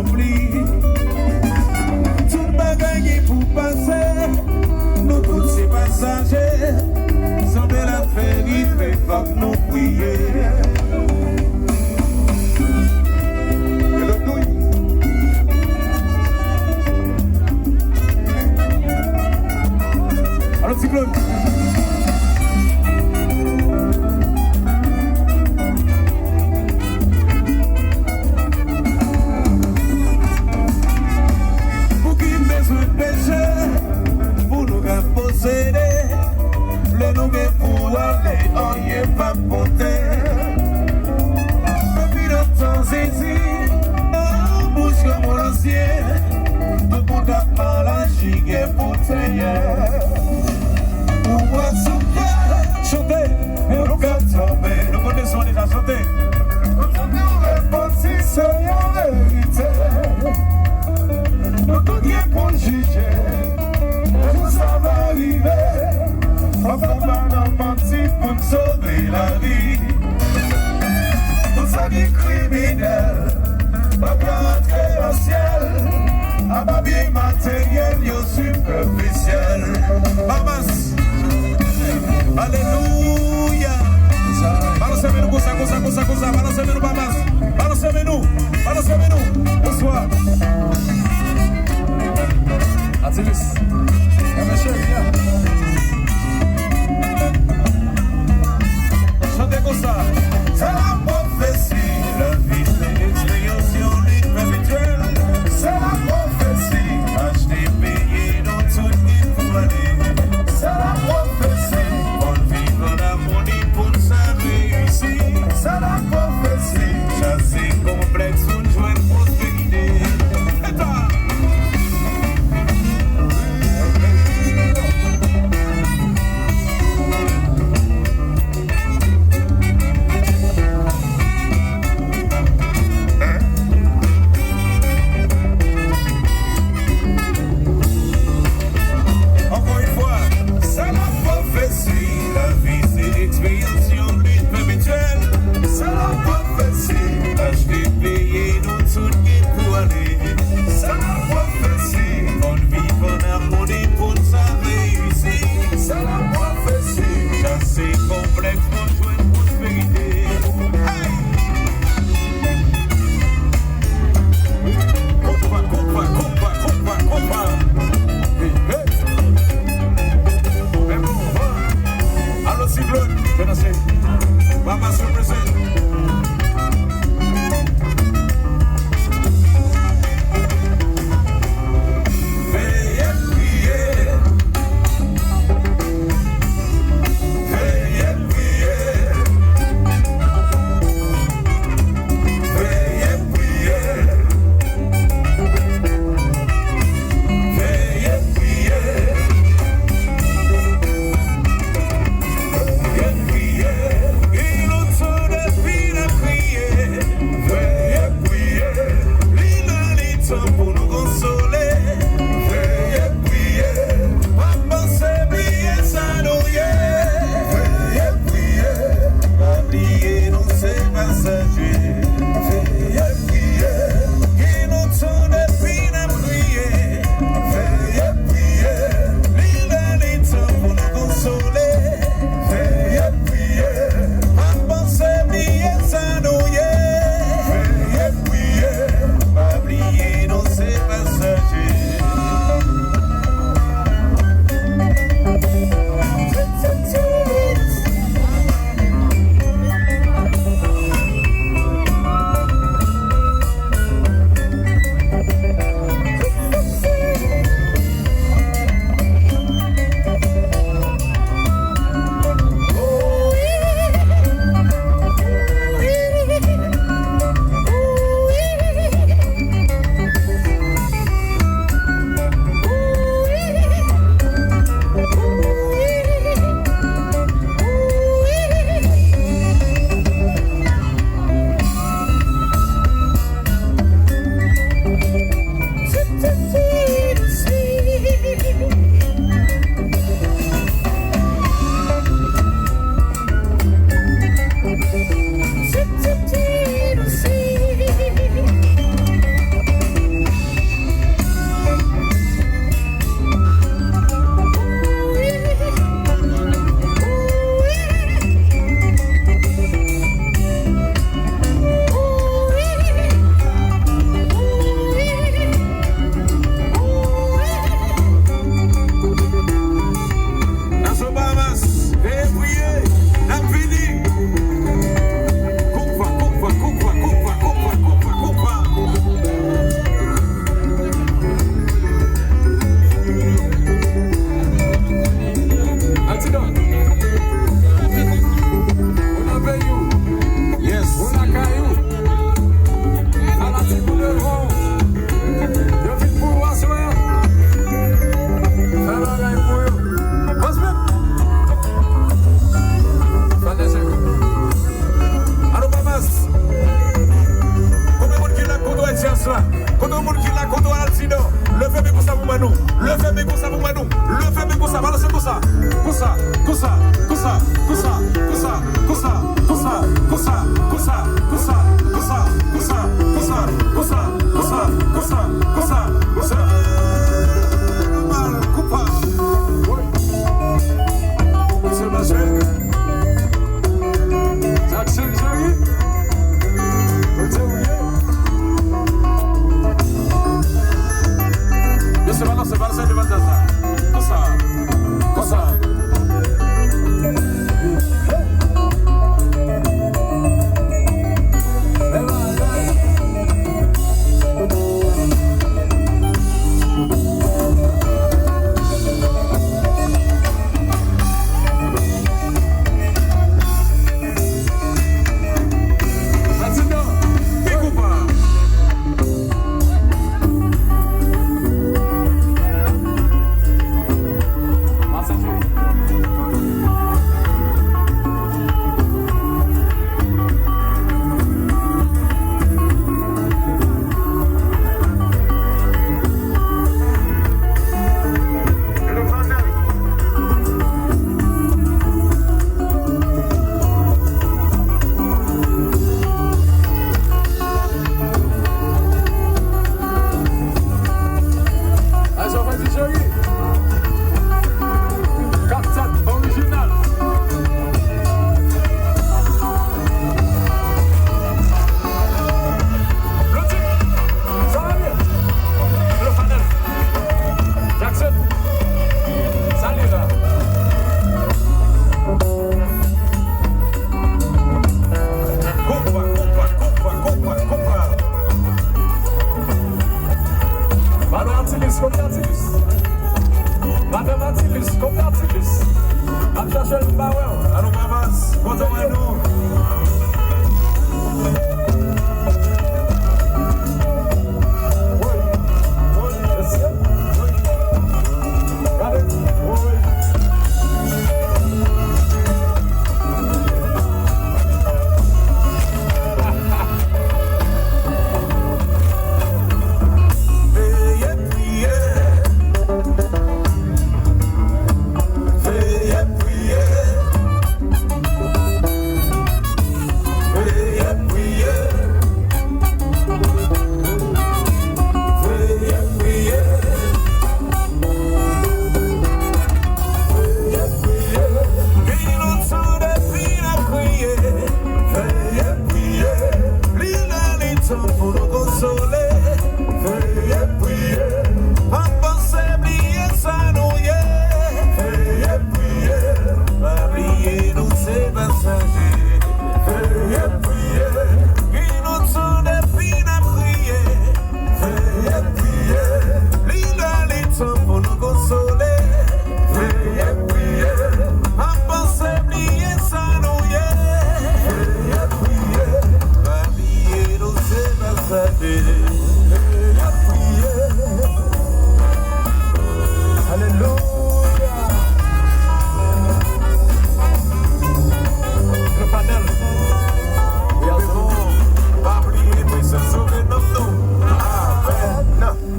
accompli. Tout bagaille pour passer, nous tous ces passagers, sans de la faire, il faut que nous prier. Alors, cyclone. Pour qui besoin de péché, pour nous posséder, le nous pour aller, on y est pas porter. Depuis le temps ici, on bouge comme l'ancien, tout pour ta par la gigue pour tailler. Chanter, et on peut tomber. Nous connaissons déjà chanter. Nous répondons c'est la vérité. Nous tout bien pour juger. Tout ça va arriver. On va pas nous mentir pour sauver la vie. Tout ça qui est criminel. On va rentrer au ciel. À ma bien matériel, yo superficiel. Mamas. Alléluia. Balancez-nous, goza. Balancez-nous, mamas. Balancez-nous. Bonsoir. Atilis. Chantez comme ça. C'est la prophétie, la vie, c'est l'expérience perpétuelle. C'est la prophétie, acheter, payer, dans tout il faut aller. C'est la prophétie, on vit dans l'harmonie pour ça réussir. C'est la prophétie, chasser complexe, on joue une prospérité. Quand on monde qui l'a, quand on a le sinon, levez mes ça pour moi nous. Levez mes ça pour moi nous. Levez mes ça, balancez comme ça. Comme ça, comme ça, comme ça, comme ça, comme ça, comme ça, comme ça, comme ça, comme ça, comme ça, comme ça, comme ça, comme ça, comme ça, comme ça, comme ça, comme ça, comme ça. Mal, coupa. C'est ma chérie. Jackson, chérie. Se balance devant ça. Comme ça. Comme ça.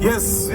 Yes.